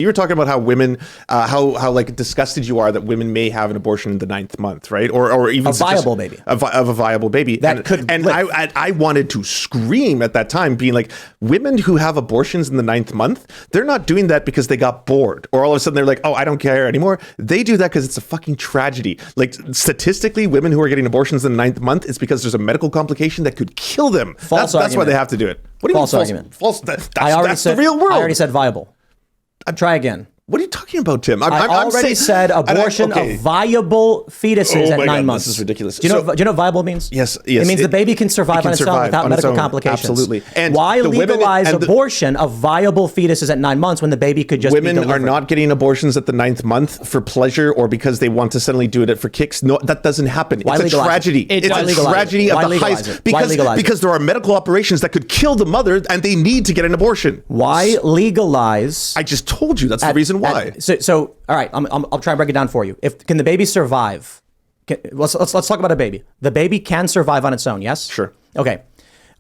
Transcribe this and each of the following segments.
You were talking about how women, how like disgusted you are that women may have an abortion in the 9th month, right? Or even a viable baby of a viable baby that could. And I wanted to scream at that time, being like, women who have abortions in the 9th month, they're not doing that because they got bored, or all of a sudden they're like, oh, I don't care anymore. They do that because it's a fucking tragedy. Like statistically, women who are getting abortions in the 9th month, it's because there's a medical complication that could kill them. That's why they have to do it. What do you false mean argument? False. That's the real world. I already said viable. Try again. What are you talking about, Tim? I already said abortion of viable fetuses at 9 months. This is ridiculous. Do you know what viable means? Yes. It means the baby can survive on its own without medical complications. Absolutely. And why legalize abortion of viable fetuses at 9 months when the baby could just be delivered? Women are not getting abortions at the 9th month for pleasure or because they want to suddenly do it for kicks. No, that doesn't happen. It's a tragedy. It's a tragedy of the highest. Because there are medical operations that could kill the mother and they need to get an abortion. Why legalize? I just told you that's the reason why. So all right, I'll try and break it down for you. Can the baby survive? Let's talk about a baby. The baby can survive on its own, yes? Sure. Okay.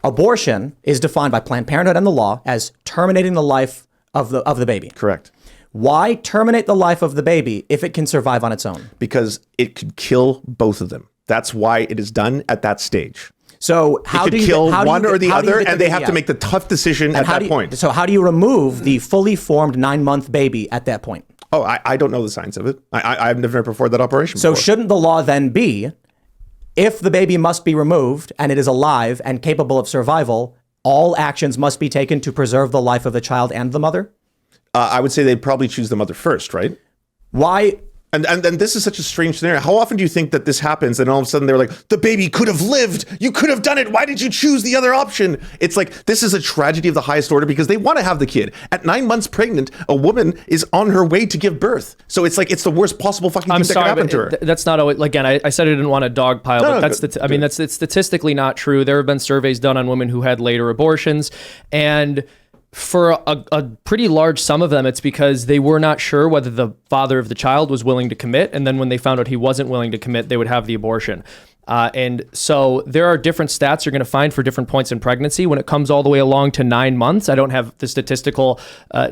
Abortion is defined by Planned Parenthood and the law as terminating the life of the baby. Correct. Why terminate the life of the baby if it can survive on its own? Because it could kill both of them. That's why it is done at that stage. So how do you kill one or the other, and they have to make the tough decision at that point. So how do you remove the fully formed 9-month baby at that point? Oh, I don't know the science of it. I've never performed that operation before. So shouldn't the law then be, if the baby must be removed and it is alive and capable of survival, all actions must be taken to preserve the life of the child and the mother? I would say they'd probably choose the mother first, right? Why? And this is such a strange scenario. How often do you think that this happens and all of a sudden they're like, the baby could have lived. You could have done it. Why did you choose the other option? It's like, this is a tragedy of the highest order because they want to have the kid. At 9 months pregnant, a woman is on her way to give birth. So it's like, it's the worst possible fucking thing that could happen to her. That's not always, again, I said I didn't want a dog pile, but that's it's statistically not true. There have been surveys done on women who had later abortions, and for a pretty large sum of them, it's because they were not sure whether the father of the child was willing to commit. And then when they found out he wasn't willing to commit, they would have the abortion. And so there are different stats you're going to find for different points in pregnancy. When it comes all the way along to 9 months, I don't have the statistical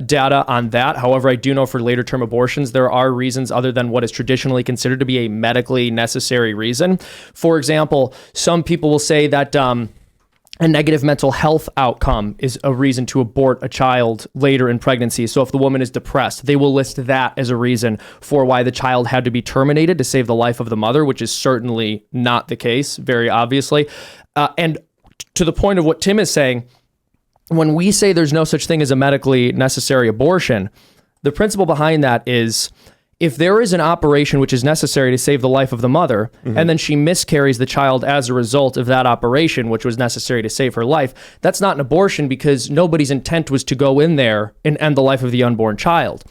data on that. However, I do know for later term abortions, there are reasons other than what is traditionally considered to be a medically necessary reason. For example, some people will say that a negative mental health outcome is a reason to abort a child later in pregnancy. So if the woman is depressed, they will list that as a reason for why the child had to be terminated to save the life of the mother, which is certainly not the case, very obviously. And to the point of what Tim is saying, when we say there's no such thing as a medically necessary abortion, the principle behind that is, if there is an operation which is necessary to save the life of the mother, and then she miscarries the child as a result of that operation, which was necessary to save her life, that's not an abortion because nobody's intent was to go in there and end the life of the unborn child.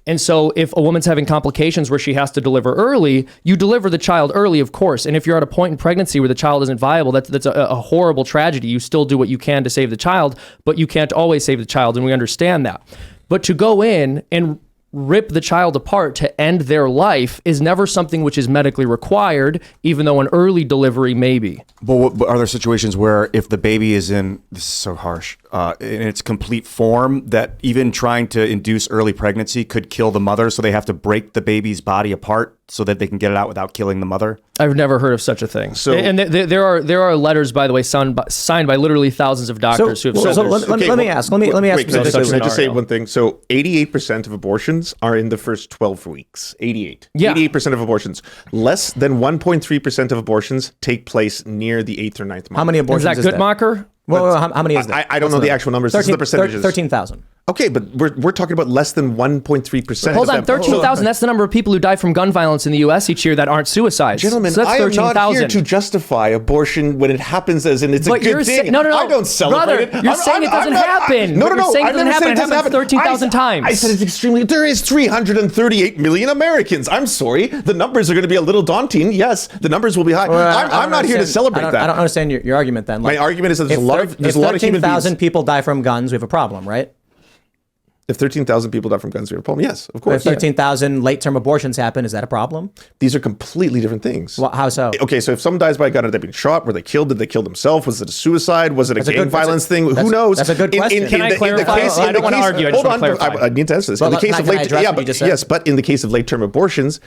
And so if a woman's having complications where she has to deliver early, you deliver the child early, of course. And if you're at a point in pregnancy where the child isn't viable, that's a horrible tragedy. You still do what you can to save the child, but you can't always save the child, and we understand that. But to go in and rip the child apart to end their life is never something which is medically required, even though an early delivery may be. But are there situations where if the baby is in, this is so harsh, in its complete form, that even trying to induce early pregnancy could kill the mother, so they have to break the baby's body apart so that they can get it out without killing the mother? I've never heard of such a thing. So, and there are letters, by the way, signed by literally thousands of doctors who have said. Let me ask. Can I just say one thing? So 88% of abortions are in the first 12 weeks. 88. Yeah. 88% of abortions. Less than 1.3% of abortions take place near the 8th or 9th month. How many abortions is that? Guttmacher? Well, how many is that? I don't know the actual numbers. This is the percentages. 13,000. Okay, but we're talking about less than 1.3%. Hold on, 13,000. That's the number of people who die from gun violence in the U.S. each year that aren't suicides. Gentlemen, so that's I am 13,000. not here to justify abortion when it happens as in it's a good thing. No. I don't celebrate it. You're saying it doesn't happen. No. You're saying it doesn't happen. It happens 13,000 times. I said it's extremely. There is 338 million Americans. I'm sorry. The numbers are going to be a little daunting. Yes, the numbers will be high. I'm not here to celebrate that. I don't understand your argument then. My argument is that there's a lot of human beings. 13,000 people die from guns, we have a problem, right? If 13,000 people die from guns, we have a problem. Yes, of If course. 13,000 late-term abortions happen, is that a problem? These are completely different things. Well, how so? Okay, so if someone dies by a gun, are they being shot? Were they killed? Did they kill themselves? Was it a suicide? Was it a gang violence thing? Who knows? That's a good question. Can I clarify? I don't want to argue. I just want to clarify. I need to answer this. Well, In the case can of I address what you just said? yes, but in the case of late-term abortions,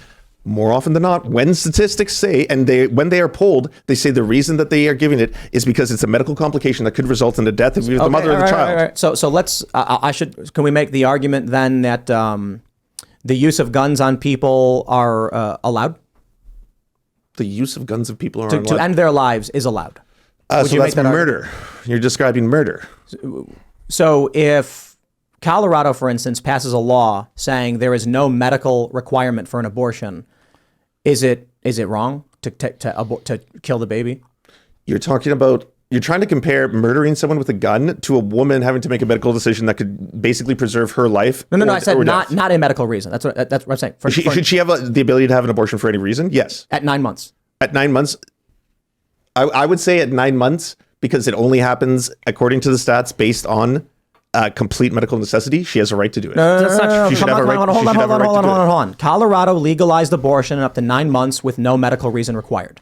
more often than not, when statistics say, and when they are polled, they say the reason that they are giving it is because it's a medical complication that could result in the death of the mother or the child. All right. So let's. Can we make the argument then that the use of guns on people are allowed? The use of guns of people are To end their lives is allowed. so you make that's that murder. You're describing murder. So if Colorado, for instance, passes a law saying there is no medical requirement for an abortion, is it wrong to kill the baby? You're trying to compare murdering someone with a gun to a woman having to make a medical decision that could basically preserve her life. No. I said not a medical reason. That's what I'm saying. Should she have the ability to have an abortion for any reason? Yes. At 9 months. At 9 months, I would say at 9 months, because it only happens according to the stats based on complete medical necessity. She has a right to do it. That's not true. She should have a right. Hold on. Colorado legalized abortion up to 9 months with no medical reason required.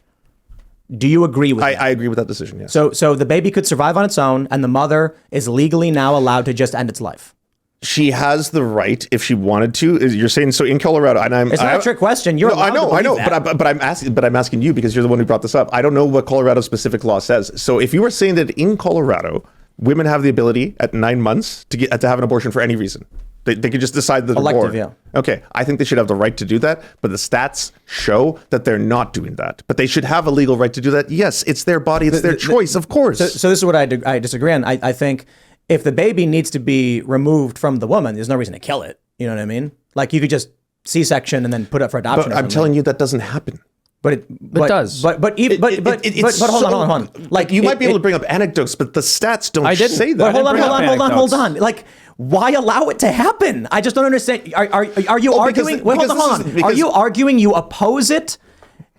Do you agree with that? I agree with that decision, yes. So the baby could survive on its own, and the mother is legally now allowed to just end its life. She has the right if she wanted to. You're saying so in Colorado, and it's not a trick question. You're allowed I know, that. but I'm asking you because you're the one who brought this up. I don't know what Colorado specific law says. So if you were saying that in Colorado, women have the ability at 9 months to have an abortion for any reason, they could just decide that they're Elective, bored. yeah. Okay, I think they should have the right to do that, but the stats show that they're not doing that. But they should have a legal right to do that. Yes, it's their body, it's their choice, of course. So this is what I disagree on. I think if the baby needs to be removed from the woman, there's no reason to kill it. You know what I mean? Like you could just C-section and then put it for adoption. But I'm telling you that doesn't happen. But it does. But hold on. Like you might be able to bring up anecdotes, but the stats don't say that. But hold on. Like, why allow it to happen? I just don't understand. Are you arguing? Hold on. Are you arguing you oppose it,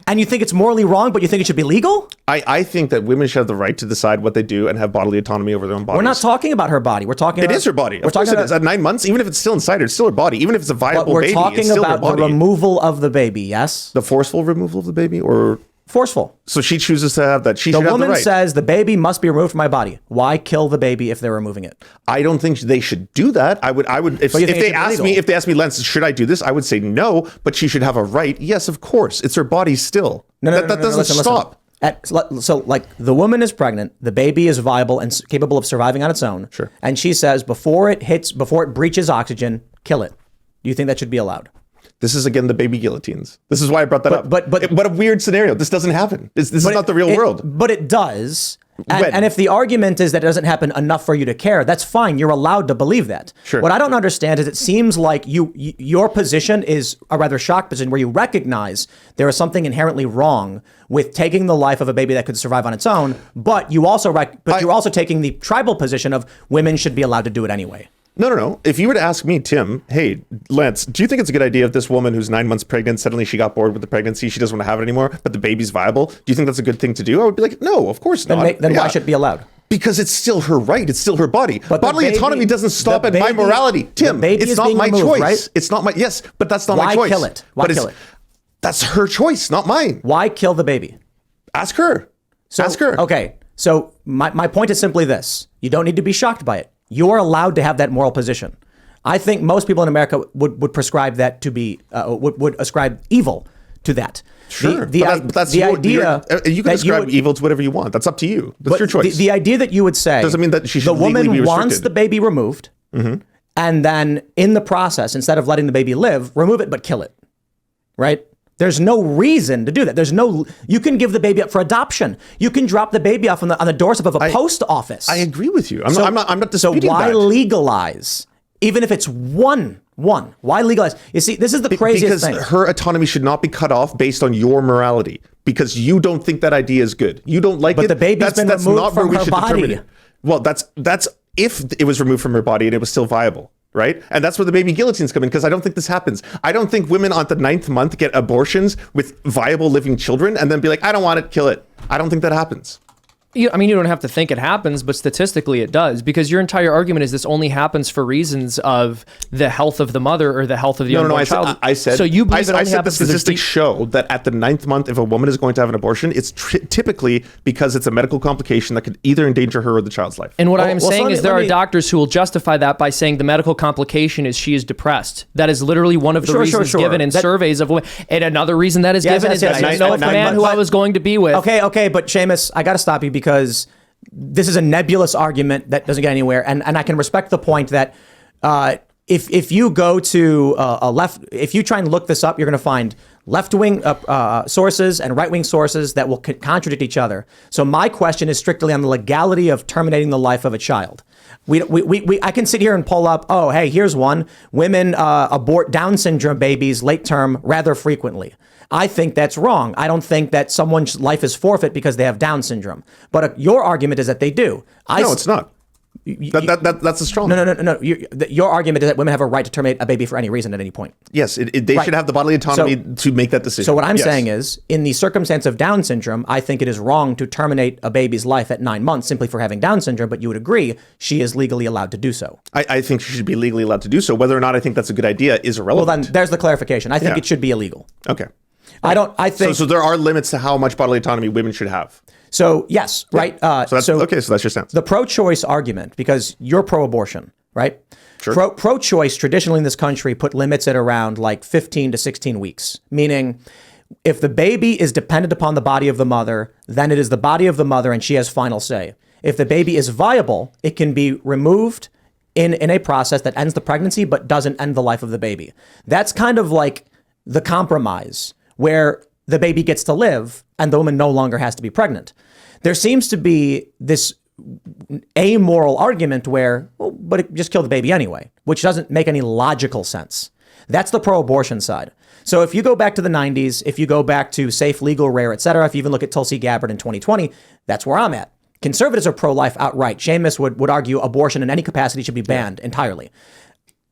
and you think it's morally wrong, but you think it should be legal? I think that women should have the right to decide what they do and have bodily autonomy over their own bodies. We're not talking about her body. We're talking about... It is her body. Of course it is. At 9 months, even if it's still inside her, it's still her body. Even if it's a viable baby, it's still her body. We're talking about the removal of the baby, yes? The forceful removal of the baby, or... Forceful. So she chooses to have that. She should have the right. The woman says the baby must be removed from my body. Why kill the baby if they're removing it? I don't think they should do that. I would if they ask me, Lance, should I do this? I would say no, but she should have a right. Yes, of course. It's her body still. That doesn't stop. So like the woman is pregnant, the baby is viable and capable of surviving on its own. Sure. And she says before it breaches oxygen, kill it. Do you think that should be allowed? This is, again, the baby guillotines. This is why I brought that up. But what a weird scenario. This doesn't happen. This is not the real world. But it does. And if the argument is that it doesn't happen enough for you to care, that's fine. You're allowed to believe that. Sure. What I don't understand is it seems like your position is a rather shocked position where you recognize there is something inherently wrong with taking the life of a baby that could survive on its own, but you're also taking the tribal position of women should be allowed to do it anyway. No. If you were to ask me, Tim, hey, Lance, do you think it's a good idea if this woman who's 9 months pregnant, suddenly she got bored with the pregnancy, she doesn't want to have it anymore, but the baby's viable? Do you think that's a good thing to do? I would be like, no, of course not. Then why should it be allowed? Because it's still her right. It's still her body. But bodily autonomy doesn't stop at my morality. Tim, it's not my choice. Right? It's not my, yes, but that's not my choice. Why kill it? Why kill it? That's her choice, not mine. Why kill the baby? Ask her. Ask her. Okay. So my point is simply this. You don't need to be shocked by it. You are allowed to have that moral position. I think most people in America would prescribe that to be, would ascribe evil to that. Sure. But that's the idea. You can ascribe evil to whatever you want. That's up to you. That's your choice. The idea that you would say doesn't mean that she should the legally be woman restricted. wants the baby removed, and then in the process, instead of letting the baby live, remove it but kill it. Right? There's no reason to do that. You can give the baby up for adoption. You can drop the baby off on the doorstep of a post office. I agree with you. I'm not disputing that. So why that. legalize? Even if it's one, why legalize? You see, this is the craziest thing. Because her autonomy should not be cut off based on your morality. Because you don't think that idea is good. You don't like it. But the baby's been removed from her body. Well, that's if it was removed from her body and it was still viable. Right? And that's where the baby guillotines come in, because I don't think this happens. I don't think women on the 9th month get abortions with viable living children and then be like, I don't want it, kill it. I don't think that happens. You don't have to think it happens, but statistically it does, because your entire argument is this only happens for reasons of the health of the mother or the health of the unborn child. I said so. You believe it only I said the happens because statistics show that at the 9th month, if a woman is going to have an abortion, it's typically because it's a medical complication that could either endanger her or the child's life. And what I am saying is there are me- doctors who will justify that by saying the medical complication is she is depressed. That is literally one of the reasons given in surveys of women. And another reason that is given is that I didn't know if the man who I was going to be with. Okay, but Seamus, I got to stop you because this is a nebulous argument that doesn't get anywhere, and I can respect the point that if you go to if you try and look this up, you're going to find left-wing sources and right-wing sources that will contradict each other. So my question is strictly on the legality of terminating the life of a child. I can sit here and pull up, oh, hey, here's one. Women abort Down syndrome babies late term rather frequently. I think that's wrong. I don't think that someone's life is forfeit because they have Down syndrome. But your argument is that they do. No, it's not. That's a strong. No. Your argument is that women have a right to terminate a baby for any reason at any point. Yes, they should have the bodily autonomy to make that decision. So what I'm saying is, in the circumstance of Down syndrome, I think it is wrong to terminate a baby's life at 9 months simply for having Down syndrome, but you would agree she is legally allowed to do so. I think she should be legally allowed to do so. Whether or not I think that's a good idea is irrelevant. Well, then there's the clarification. I think it should be illegal. Okay. I think so there are limits to how much bodily autonomy women should have. So yes, right. So that's your stance. The pro-choice argument, because you're pro-abortion, right? Sure. Pro-choice traditionally in this country put limits at around like 15 to 16 weeks, meaning if the baby is dependent upon the body of the mother, then it is the body of the mother and she has final say. If the baby is viable, it can be removed in a process that ends the pregnancy but doesn't end the life of the baby. That's kind of like the compromise where the baby gets to live and the woman no longer has to be pregnant. There seems to be this amoral argument where, well, but it just kill the baby anyway, which doesn't make any logical sense. That's the pro-abortion side. So if you go back to the 90s, if you go back to safe, legal, rare, et cetera, if you even look at Tulsi Gabbard in 2020, that's where I'm at. Conservatives are pro-life outright. Seamus would argue abortion in any capacity should be banned entirely.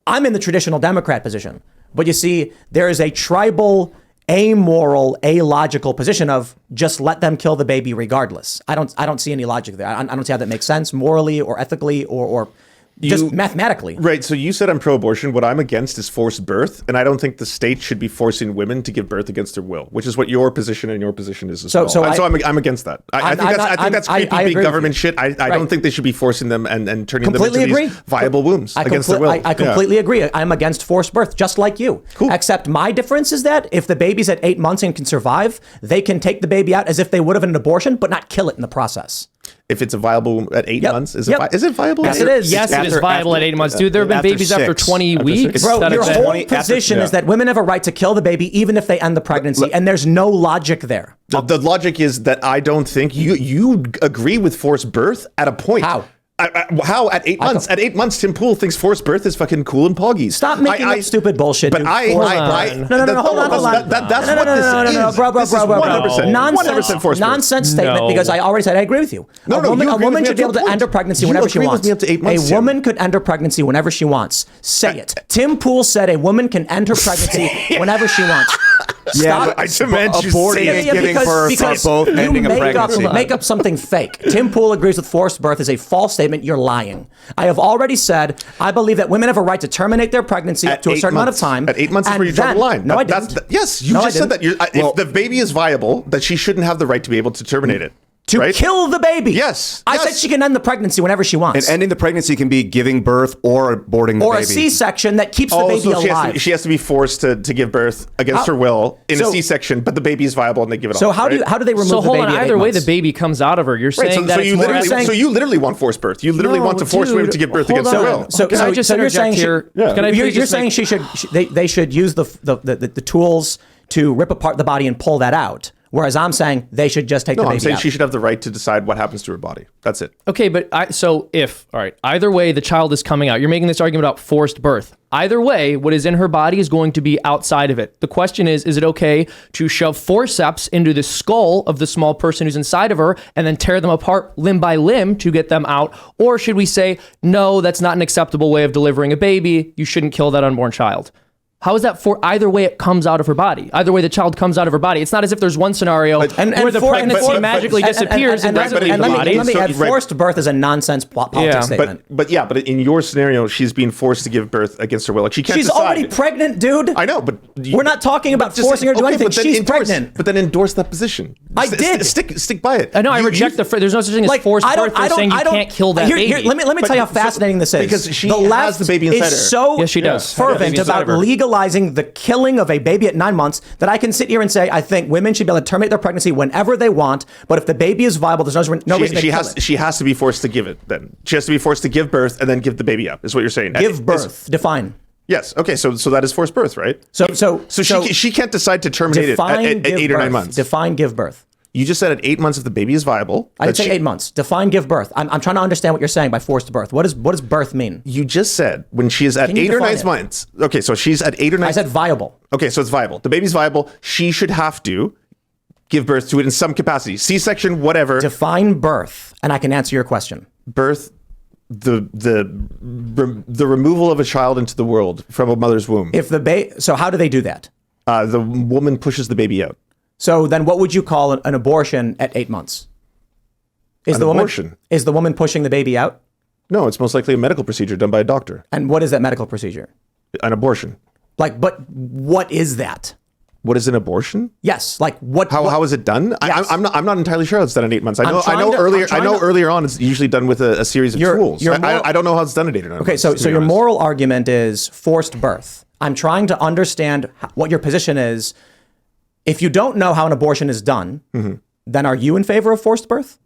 I'm in the traditional Democrat position. But you see, there is a tribal, amoral, illogical position of just let them kill the baby regardless. I don't see any logic there. I don't see how that makes sense morally or ethically or just mathematically. Right. So you said I'm pro-abortion. What I'm against is forced birth. And I don't think the state should be forcing women to give birth against their will, which is what your position and your position is as well. So I'm against that. I think that's creepy big government shit. I don't think they should be forcing them and turning them into these viable wombs against their will. I completely agree. I'm against forced birth, just like you. Cool. Except my difference is that if the baby's at 8 months and can survive, they can take the baby out as if they would have an abortion, but not kill it in the process. If it's a viable at 8 months, is it viable? Yes, it is. Yes, it is viable at 8 months, dude. There have been babies after 20 weeks. Bro, your whole position is that women have a right to kill the baby even if they end the pregnancy, and there's no logic there. The logic is that I don't think you agree with forced birth at a point. How? How at 8 months? At 8 months, Tim Pool thinks forced birth is fucking cool and poggy. Stop making up stupid bullshit. But No, hold on. That's what this is. Bro. 100% Nonsense statement, because I already said I agree with you. A woman should be able to end her pregnancy whenever she wants. A woman could end her pregnancy whenever she wants. Say it. Tim Pool said a woman can end her pregnancy whenever she wants. Yeah, I demand you say it. Giving birth for both ending a pregnancy. Make up something fake. Tim Pool agrees with forced birth is a false statement. You're lying. I have already said I believe that women have a right to terminate their pregnancy up to a certain amount of time. At 8 months is where you draw the line. No, I didn't. Yes, you just said that. If the baby is viable, that she shouldn't have the right to be able to terminate it. To kill the baby. Yes. I said she can end the pregnancy whenever she wants. And ending the pregnancy can be giving birth or aborting the baby. Or a C-section that keeps the baby alive. She has to be forced to give birth against her will in a C-section, but the baby is viable and they give it off. So how do they remove the baby? So hold on, either way the baby comes out of her. You're saying that so you literally want forced birth. You literally want to force women to give birth against their will. So can I just interject here? You're saying they should use the tools to rip apart the body and pull that out. Whereas I'm saying they should just take the baby out. I'm saying she should have the right to decide what happens to her body. That's it. Okay, but either way the child is coming out. You're making this argument about forced birth. Either way, what is in her body is going to be outside of it. The question is it okay to shove forceps into the skull of the small person who's inside of her and then tear them apart limb by limb to get them out? Or should we say, no, that's not an acceptable way of delivering a baby. You shouldn't kill that unborn child? How is that for either way it comes out of her body? Either way the child comes out of her body. It's not as if there's one scenario where the pregnancy magically disappears and doesn't leave the body. Let me add, forced birth is a nonsense politics statement. But in your scenario, she's being forced to give birth against her will. Like, she can't decide. Already pregnant, dude. I know, but we're not talking about forcing her to do anything. She's pregnant. But then endorse that position. I did. Stick by it. I know. I reject there's no such thing as forced birth. They're saying you can't kill that baby. Let me tell you how fascinating this is. Because she has the baby inside her. Is so yes, she does. fervent about legalizing the killing of a baby at 9 months that I can sit here and say I think women should be able to terminate their pregnancy whenever they want. But if the baby is viable, there's no reason to kill it. She has to be forced to give it. Then she has to be forced to give birth and then give the baby up. Is what you're saying? Give birth. Define. Yes. Okay. So that is forced birth, right? So she can't decide to terminate it at 8 or 9 months. Define give birth. You just said at 8 months if the baby is viable. I didn't say 8 months. Define give birth. I'm trying to understand what you're saying by forced birth. What does birth mean? You just said when she is at 8 or 9 months. Okay, so she's at 8 or 9. I said viable. Okay, so it's viable. The baby's viable. She should have to give birth to it in some capacity. C-section, whatever. Define birth, and I can answer your question. Birth, the removal of a child into the world from a mother's womb. So how do they do that? The woman pushes the baby out. So then what would you call an abortion at 8 months? Is the woman pushing the baby out? No, it's most likely a medical procedure done by a doctor. And what is that medical procedure? An abortion. But what is that? What is an abortion? Yes, like what? How is it done? Yes. I'm not entirely sure how it's done at 8 months. I know earlier on it's usually done with a series of tools. I don't know how it's done at 8 or 9 months. Okay, so your moral argument is forced birth. I'm trying to understand what your position is. If you don't know how an abortion is done, then are you in favor of forced birth?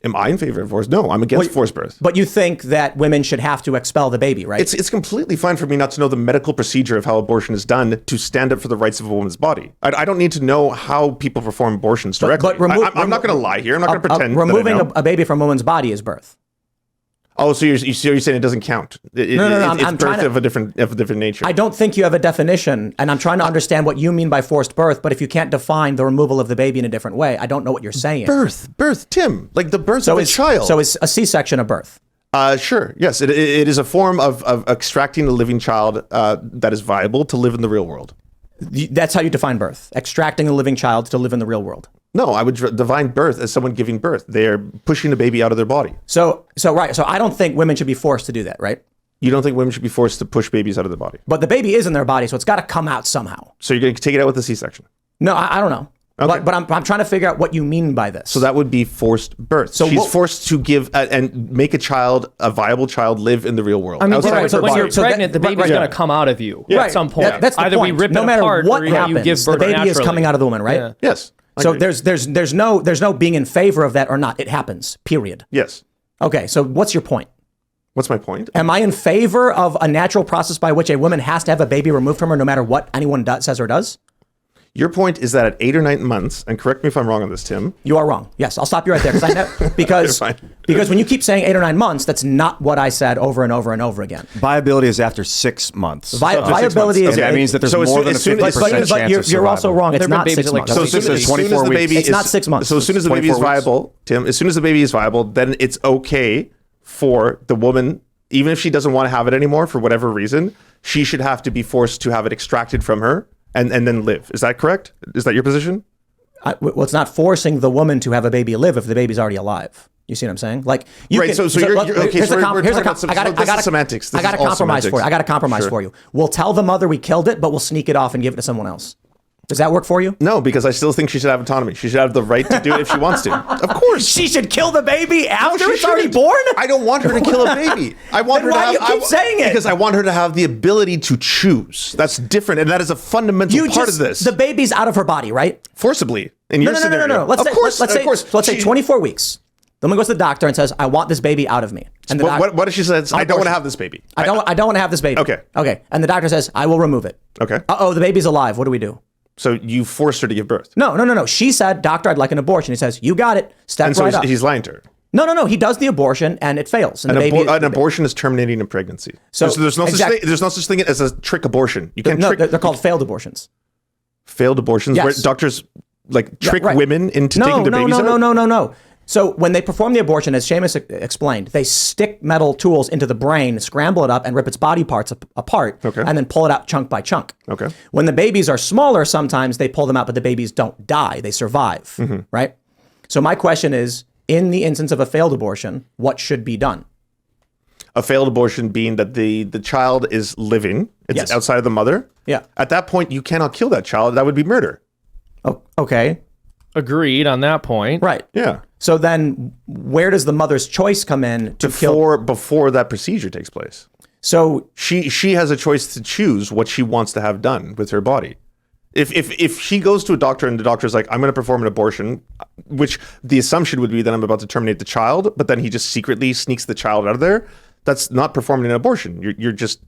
Am I in favor of forced? No, I'm against forced birth. But you think that women should have to expel the baby, right? It's completely fine for me not to know the medical procedure of how abortion is done to stand up for the rights of a woman's body. I don't need to know how people perform abortions directly. I'm not going to lie here. I'm not going to pretend. Removing a baby from a woman's body is birth. Oh, so you're saying it doesn't count? No. It's birth of a different nature. I don't think you have a definition, and I'm trying to understand what you mean by forced birth. But if you can't define the removal of the baby in a different way, I don't know what you're saying. Birth, Tim, like the birth of a child. So is a C-section a birth? Sure. Yes, it is a form of extracting a living child that is viable to live in the real world. That's how you define birth: extracting a living child to live in the real world. No, I would define birth as someone giving birth. They're pushing a baby out of their body. So I don't think women should be forced to do that, right? You don't think women should be forced to push babies out of their body? But the baby is in their body, so it's got to come out somehow. So you're going to take it out with a C-section? No, I don't know. Okay. But I'm trying to figure out what you mean by this. So that would be forced birth. So she's forced to give and make a viable child, live in the real world. I mean, when you're pregnant, the baby's going to come out of you at some point. That's the Either point. we rip no it matter apart what or happens, you give birth the baby naturally. is coming out of the woman, right? Yeah. Yes. So there's no being in favor of that or not. It happens. Period. Yes. Okay. So what's your point? What's my point? Am I in favor of a natural process by which a woman has to have a baby removed from her no matter what anyone says or does? Your point is that at 8 or 9 months, and correct me if I'm wrong on this, Tim. You are wrong. Yes, I'll stop you right there because when you keep saying 8 or 9 months, that's not what I said over and over and over again. Viability is after 6 months. Viability is that means that there's more than a 50% chance of you're also wrong. It's not 6 months. So as soon as the baby it's not 6 months. So as soon as the baby is viable, Tim, as soon as the baby is viable, then it's okay for the woman, even if she doesn't want to have it anymore for whatever reason, she should have to be forced to have it extracted from her and then live. Is that correct? Is that your position? Well, it's not forcing the woman to have a baby live if the baby's already alive. You see what I'm saying? Like, right. So you're okay. Here's semantics. I got a compromise for you. I got a compromise for you. We'll tell the mother we killed it, but we'll sneak it off and give it to someone else. Does that work for you? No, because I still think she should have autonomy. She should have the right to do it if she wants to. Of course. She should kill the baby after it's already born? I don't want her to kill a baby. I want her to have... Why do you keep saying it? Because I want her to have the ability to choose. That's different, and that is a fundamental part of this. The baby's out of her body, right? Forcibly. In your scenario. No. Let's say 24 weeks. The woman goes to the doctor and says, I want this baby out of me. And what if she says, I don't want to have this baby? I don't want to have this baby. Okay. And the doctor says, I will remove it. Okay. Uh-oh, the baby's alive. What do we do? So you forced her to give birth? No. She said, doctor, I'd like an abortion. He says, you got it. Step right up. He's lying to her. No. He does the abortion and it fails. And an abortion is terminating a pregnancy. So there's no such thing as a trick abortion. You can't trick. They're called failed abortions. Failed abortions? Yes. Where doctors trick women into taking their babies out? No. So when they perform the abortion, as Seamus explained, they stick metal tools into the brain, scramble it up, and rip its body parts apart, and then pull it out chunk by chunk. Okay. When the babies are smaller, sometimes they pull them out, but the babies don't die. They survive, right? So my question is, in the instance of a failed abortion, what should be done? A failed abortion being that the child is living. It's outside of the mother. Yeah. At that point, you cannot kill that child. That would be murder. Oh, okay. Agreed on that point. Right. Yeah. So then where does the mother's choice come in to kill? Before that procedure takes place. So she has a choice to choose what she wants to have done with her body. If she goes to a doctor and the doctor's like, I'm going to perform an abortion, which the assumption would be that I'm about to terminate the child, but then he just secretly sneaks the child out of there, that's not performing an abortion. You're just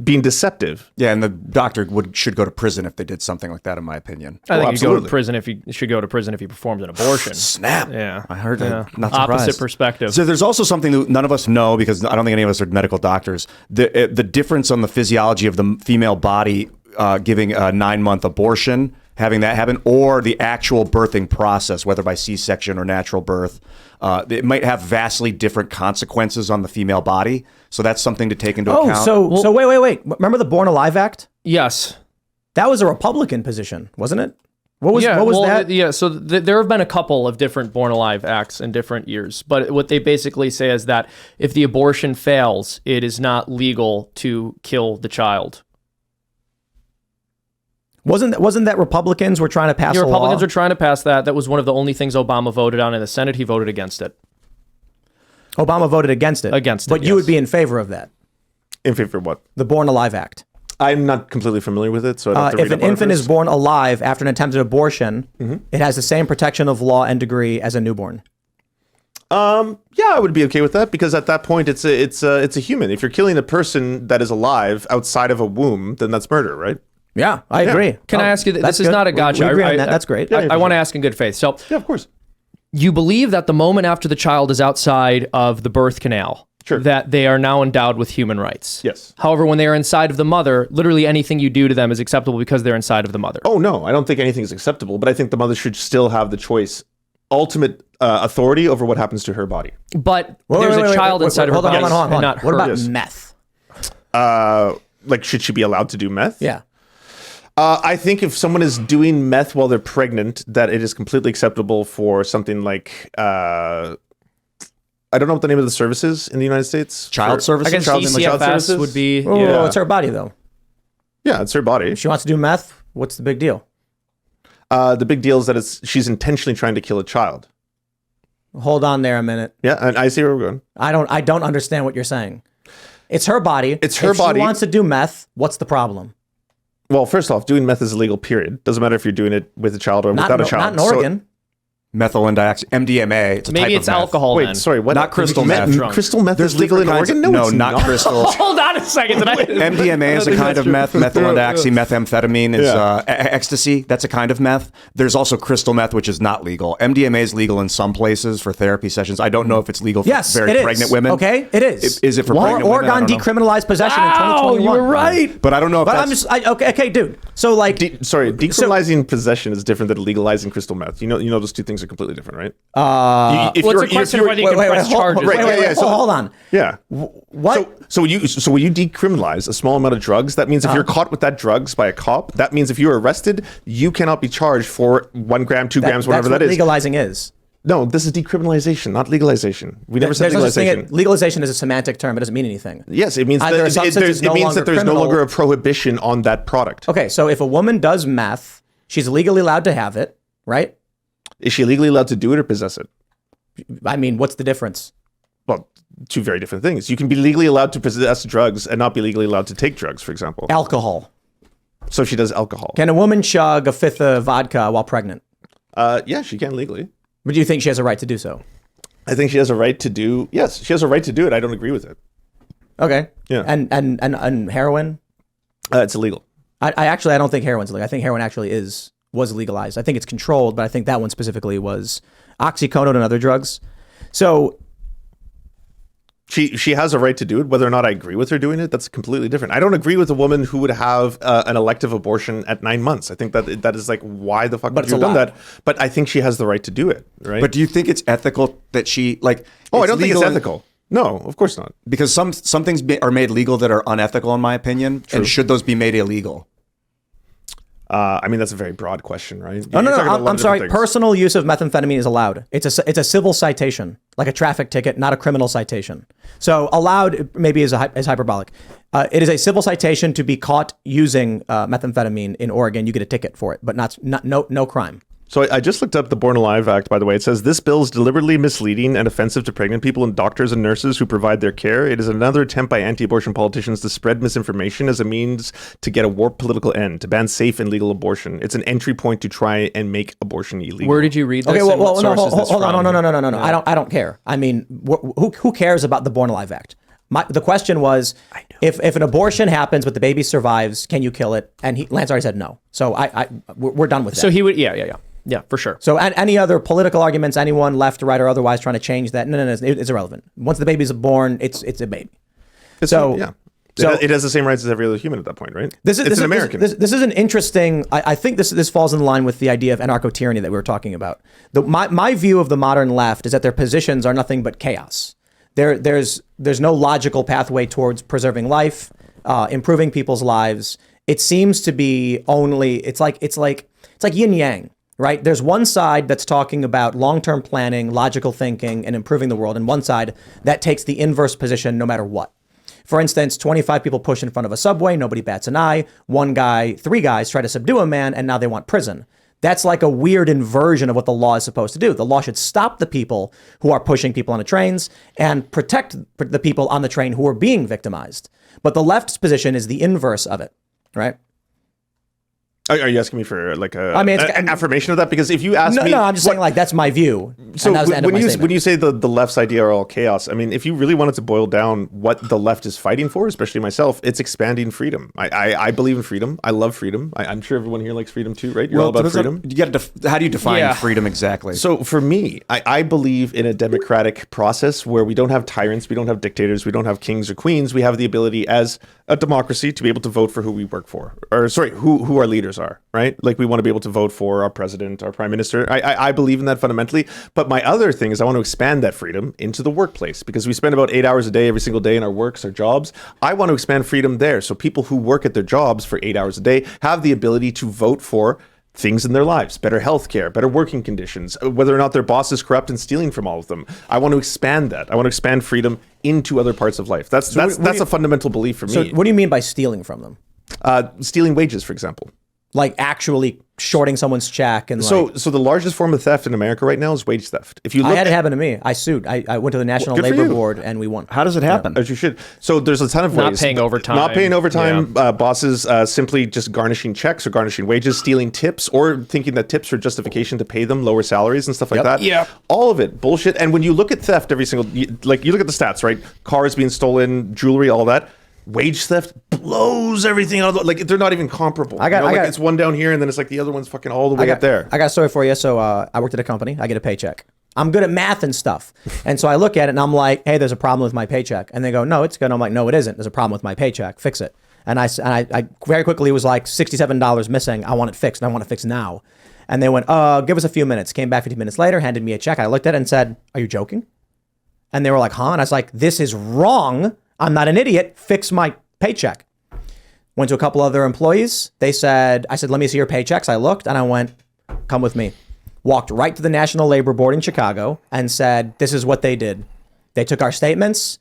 being deceptive. Yeah, and the doctor should go to prison if they did something like that, in my opinion. I think you absolutely. should go to prison if he performs an abortion. Snap. Yeah. I heard that. Not Opposite surprised. perspective. So there's also something that none of us know, because I don't think any of us are medical doctors. The difference on the physiology of the female body giving a 9-month abortion, having that happen, or the actual birthing process, whether by C-section or natural birth, it might have vastly different consequences on the female body. So that's something to take into account. So wait. Remember the Born Alive Act? Yes. That was a Republican position, wasn't it? What was that? Yeah, so there have been a couple of different Born Alive acts in different years, but what they basically say is that if the abortion fails, it is not legal to kill the child. Wasn't that Republicans were trying to pass a law? Republicans were trying to pass that. That was one of the only things Obama voted on in the Senate. He voted against it. Obama voted against it. But you yes. would be in favor of that. In favor of what? The Born Alive Act. I'm not completely familiar with it, so I'd have to read if an up on it infant is first. born alive after an attempted abortion, it has the same protection of law and degree as a newborn. Yeah, I would be okay with that, because at that point it's a human. If you're killing a person that is alive outside of a womb, then that's murder, right? Yeah, I agree. Can I ask you, that's this is good. not a gotcha. We agree on that. That's great. I want to ask in good faith. So Yeah, of course. you believe that the moment after the child is outside of the birth canal, Sure. that they are now endowed with human rights. Yes. However, when they are inside of the mother, literally anything you do to them is acceptable because they're inside of the mother. Oh, no, I don't think anything is acceptable, but I think the mother should still have the choice, ultimate authority over what happens to her body. But there's a child inside of her body. Hold on. and not What her. about Yes. meth? Like, should she be allowed to do meth? Yeah. I think if someone is doing meth while they're pregnant, that it is completely acceptable for something like, I don't know what the name of the service is in the United States. Child services? I guess Child DCFS services? would be. Oh, yeah. it's her body, though. Yeah, it's her body. If she wants to do meth, what's the big deal? The big deal is that she's intentionally trying to kill a child. Hold on there a minute. Yeah, and I see where we're going. I don't understand what you're saying. It's her body. It's her if body. She wants to do meth. What's the problem? Well, first off, doing meth is illegal, period. Doesn't matter if you're doing it with a child or without a child. Not in Oregon. Methyl and MDMA. It's a Maybe type it's of meth. alcohol Wait, then. sorry, what? Not crystal meth. Crystal meth There's is legal in different kinds Oregon? of- No, it's not crystal. Hold on a second. MDMA is a kind of meth. Methylendaxy, methamphetamine is ecstasy. That's a kind of meth. There's also crystal meth, which is not legal. MDMA is legal in some places for therapy sessions. I don't know if it's legal for Yes, very it is. pregnant women. Okay, it is. Is it for pregnant women? Oregon I don't know. decriminalized possession in 2021. you were right. But I don't know if But that's... I'm just okay, dude. So like, decriminalizing possession is different than legalizing crystal meth. You know those two things are completely different, right? Well, it's a question of whether you can press charges. Hold on. Yeah. What? So when you decriminalize a small amount of drugs, that means if you're caught with that drugs by a cop, that means if you're arrested, you cannot be charged for 1 gram, 2 grams, whatever that's that what is. Legalizing is. No, this is decriminalization, not legalization. We never said There's no such thing legalization. legalization is a semantic term. It doesn't mean anything. Yes, it means Either a substance is no longer that there's no criminal- longer a prohibition on that product. Okay, so if a woman does meth, she's legally allowed to have it, right? Is she legally allowed to do it or possess it? I mean, what's the difference? Well, two very different things. You can be legally allowed to possess drugs and not be legally allowed to take drugs, for example. Alcohol. So she does alcohol. Can a woman chug a fifth of vodka while pregnant? Yeah, she can legally. But do you think she has a right to do so? I think she has a right to do. Yes, she has a right to do it. I don't agree with it. Okay. Yeah. And heroin? It's illegal. I don't think heroin's illegal. I think heroin actually was legalized. I think it's controlled, but I think that one specifically was oxycodone and other drugs. So She has a right to do it. Whether or not I agree with her doing it, that's completely different. I don't agree with a woman who would have an elective abortion at 9 months. I think that is like, why the fuck would you have done that? But I think she has the right to do it, right? But do you think it's ethical that she like? Oh, I don't think it's ethical. No, of course not. Because some things are made legal that are unethical, in my opinion. True. And should those be made illegal? I mean, that's a very broad question, right? No, I'm sorry. Personal use of methamphetamine is allowed. It's a civil citation, like a traffic ticket, not a criminal citation. So allowed maybe is hyperbolic. It is a civil citation to be caught using methamphetamine in Oregon. You get a ticket for it, but no crime. So I just looked up the Born Alive Act, by the way. It says this bill is deliberately misleading and offensive to pregnant people and doctors and nurses who provide their care. It is another attempt by anti-abortion politicians to spread misinformation as a means to get a warped political end, to ban safe and legal abortion. It's an entry point to try and make abortion illegal. Where did you read this? Okay, well, no, hold on. No. I don't care. I mean, who cares about the Born Alive Act? The question was, if an abortion happens but the baby survives, can you kill it? And Lance already said no. So we're done with that. So he would, yeah, for sure. So any other political arguments, anyone left, right, or otherwise trying to change that? No, it's irrelevant. Once the baby's born, it's a baby. So it has the same rights as every other human at that point, right? It's an American. This is an interesting. I think this falls in line with the idea of anarcho-tyranny that we were talking about. My view of the modern left is that their positions are nothing but chaos. There's no logical pathway towards preserving life, improving people's lives. It seems to be only. It's like yin yang. Right? There's one side that's talking about long-term planning, logical thinking, and improving the world, and one side that takes the inverse position no matter what. For instance, 25 people push in front of a subway, nobody bats an eye. Three guys try to subdue a man, and now they want prison. That's like a weird inversion of what the law is supposed to do. The law should stop the people who are pushing people on the trains and protect the people on the train who are being victimized. But the left's position is the inverse of it, right? Are you asking me for like an affirmation of that? Because if you ask me... No, I'm just saying like that's my view. So when you say the left's idea are all chaos, I mean, if you really wanted to boil down what the left is fighting for, especially myself, it's expanding freedom. I believe in freedom. I love freedom. I'm sure everyone here likes freedom too, right? You're all about freedom. How do you define freedom exactly? So for me, I believe in a democratic process where we don't have tyrants, we don't have dictators, we don't have kings or queens. We have the ability as a democracy to be able to vote for who we work for, or sorry, who our leaders are, right? Like we want to be able to vote for our president, our prime minister. I believe in that fundamentally. But my other thing is I want to expand that freedom into the workplace because we spend about 8 hours a day every single day in our works, our jobs. I want to expand freedom there. So people who work at their jobs for 8 hours a day have the ability to vote for things in their lives, better healthcare, better working conditions, whether or not their boss is corrupt and stealing from all of them. I want to expand that. I want to expand freedom into other parts of life. That's a fundamental belief for me. So what do you mean by stealing from them? Stealing wages, for example. Like actually shorting someone's check and so the largest form of theft in America right now is wage theft. If you look, I had it happen to me. I sued. I went to the National Labor Board and we won. How does it happen? As you should. So there's a ton of ways. Not paying overtime. Bosses simply just garnishing checks or garnishing wages, stealing tips, or thinking that tips are justification to pay them lower salaries and stuff like that. Yeah. All of it bullshit. And when you look at theft, you look at the stats, right? Cars being stolen, jewelry, all that. Wage theft blows everything out. Like they're not even comparable. It's one down here and then it's like the other one's fucking all the way up there. I got a story for you. So I worked at a company. I get a paycheck. I'm good at math and stuff. And so I look at it and I'm like, hey, there's a problem with my paycheck. And they go, no, it's good. And I'm like, no, it isn't. There's a problem with my paycheck. Fix it. And I very quickly was like $67 missing. I want it fixed and I want it fixed now. And they went, give us a few minutes. Came back 15 minutes later, handed me a check. I looked at it and said, are you joking? And they were like, huh? And I was like, this is wrong. I'm not an idiot. Fix my paycheck. Went to a couple other employees. I said, let me see your paychecks. I looked and I went, come with me. Walked right to the National Labor Board in Chicago and said, this is what they did. They took our statements.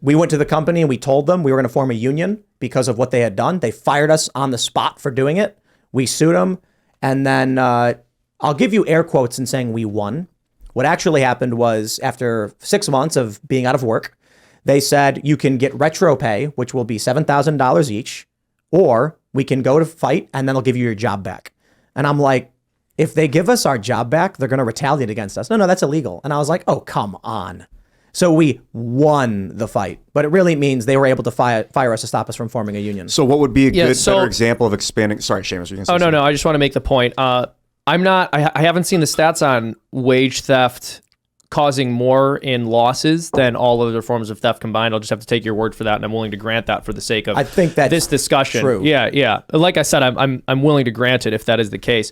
We went to the company and we told them we were going to form a union because of what they had done. They fired us on the spot for doing it. We sued them. And then I'll give you air quotes in saying we won. What actually happened was after 6 months of being out of work, they said you can get retro pay, which will be $7,000 each, or we can go to fight and then they'll give you your job back. And I'm like, if they give us our job back, they're going to retaliate against us. No, that's illegal. And I was like, oh, come on. So we won the fight, but it really means they were able to fire us to stop us from forming a union. So what would be a better example of expanding? Sorry, Seamus. No. I just want to make the point. I haven't seen the stats on wage theft causing more in losses than all other forms of theft combined. I'll just have to take your word for that, and I'm willing to grant that for the sake of I think that's this discussion. true. Yeah. Like I said, I'm willing to grant it if that is the case,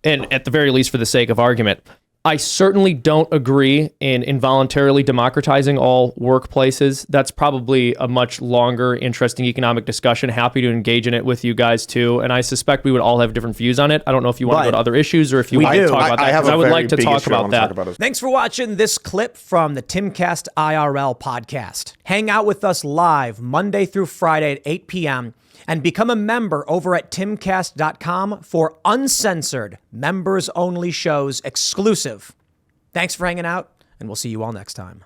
and at the very least, for the sake of argument. I certainly don't agree in involuntarily democratizing all workplaces. That's probably a much longer, interesting economic discussion. Happy to engage in it with you guys too. And I suspect we would all have different views on it. I don't know if you want to go to other issues or if you want to talk about that. have Because I would very like to big talk issue I about wanna that. talk about. Thanks for watching this clip from the Timcast IRL podcast. Hang out with us live Monday through Friday at 8 p.m. and become a member over at timcast.com for uncensored, members-only shows exclusive. Thanks for hanging out, and we'll see you all next time.